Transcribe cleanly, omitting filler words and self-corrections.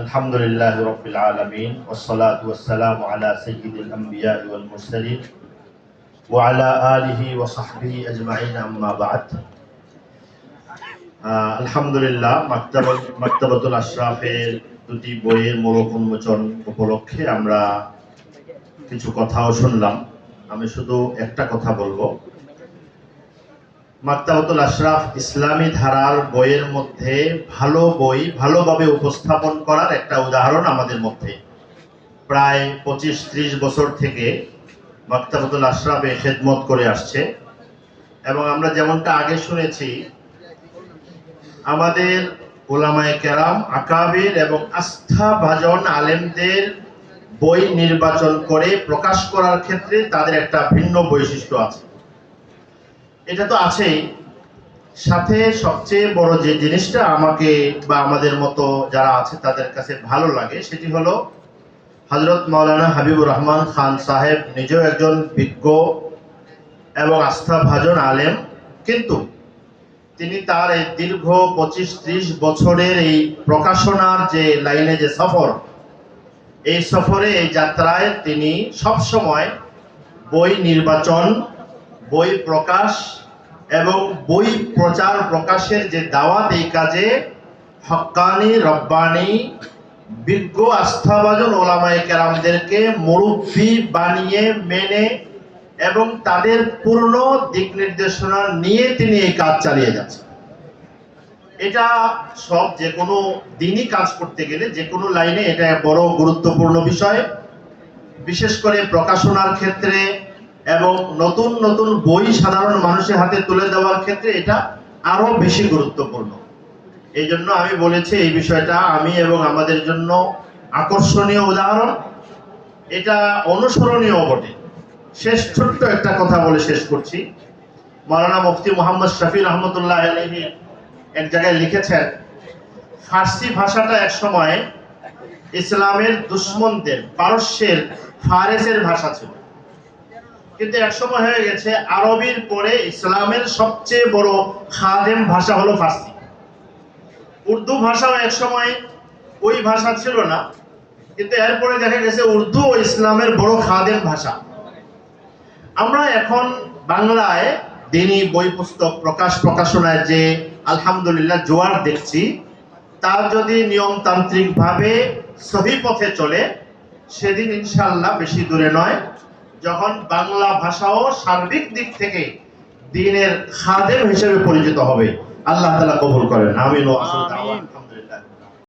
আলহামদুলিল্লাহ রাব্বিল আলামিন ওয়াসসালাতু ওয়াসসালামু আলা সাইয়্যিদিল আমবিয়া ওয়াল মুরসালিন ওয়া আলা আলিহি ওয়া সাহবিহি আজমাইন আম্মা বা'দ। আলহামদুলিল্লাহ মাকতাবাতুল আশরাফের দুটি বইয়ের মোড়ক উন্মোচন উপলক্ষে আমরা কিছু কথাও শুনলাম। আমি শুধু একটা কথা বলবো, মাকতাবাতুল আশরাফ ইসলামী ধারার বইয়ের মধ্যে ভালো বই ভালোভাবে উপস্থাপন করার একটা উদাহরণ আমাদের মধ্যে। প্রায় 25-30 বছর থেকে মাকতাবাতুল আশরাফে খেদমত করে আসছে এবং আমরা যেমনটা আগে শুনেছি, আমাদের উলামায়ে কেরাম, আকাবির এবং আস্থাভাজন আলেমদের বই নির্বাচন করে প্রকাশ করার ক্ষেত্রে তাদের একটা ভিন্ন বৈশিষ্ট্য আছে। এটা তো আছেই, সাথে সবচেয়ে বড় যে জিনিসটা আমাকে বা আমাদের মতো যারা আছে তাদের কাছে ভালো লাগে সেটি হলো হযরত মাওলানা হাবিবুর রহমান খান সাহেব নিজেও একজন বিজ্ঞ এবং আস্থাভাজন আলেম, কিন্তু তিনি তার এই দীর্ঘ 25-30 বছরের এই প্রকাশনার যে লাইনে যে সফর, এই সফরে, এই যাত্রায় তিনি সবসময় বই নির্বাচন, বই প্রকাশ এবং বই প্রচার প্রকাশের যে দাওয়াত, এই কাজে হক্কানি, রব্বানি, বিজ্ঞ আস্থাভাজন ওলামায়ে কেরামদেরকে মুরব্বি বানিয়ে মেনে এবং তাদের পূর্ণ দিক নির্দেশনা নিয়ে তিনি এই কাজ চালিয়ে যাচ্ছেন। এটা সব যে কোনো দিনই কাজ করতে গেলে, যে কোনো লাইনে এটা বড় গুরুত্বপূর্ণ বিষয়, বিশেষ করে প্রকাশনার ক্ষেত্রে এবং নতুন নতুন বই সাধারণ মানুষের হাতে তুলে দেওয়ার ক্ষেত্রে এটা আরো বেশি গুরুত্বপূর্ণ। এই জন্য আমি বলেছি এই বিষয়টা আমি এবং আমাদের জন্য আকর্ষণীয় উদাহরণ, এটা অনুসরণীয় বটে। ছোট্ট একটা কথা বলে শেষ করছি। মাওলানা মুফতি মুহাম্মদ শফি রহমতুল্লাহ আলাইহি এক জায়গায় লিখেছেন, ফার্সি ভাষাটা এক সময় ইসলামের দুশমনদের, পারস্যের, ফারেসের ভাষা ছিল, কিন্তু এক সময় হয়ে গেছে আরবির পরে ইসলামের সবচেয়ে বড় খাদেম ভাষা হলো ফার্সি। উর্দু ভাষাও এক সময় ওই ভাষা ছিল না, কিন্তু এরপরে দেখা গেছে উর্দু ও ইসলামের বড় খাদেম ভাষা। আমরা এখন বাংলায় দিনী বই পুস্তক প্রকাশনায় যে আলহামদুলিল্লাহ জোয়ার দেখছি, তার যদি নিয়মতান্ত্রিক ভাবে সহি পথে চলে, সেদিন ইনশাআল্লাহ বেশি দূরে নয় যখন বাংলা ভাষাও সার্বিক দিক থেকে দ্বীনের খাদেম হিসেবে পরিচিত হবে। আল্লাহ তাআলা কবুল করেন, আমিন। আলহামদুলিল্লাহ।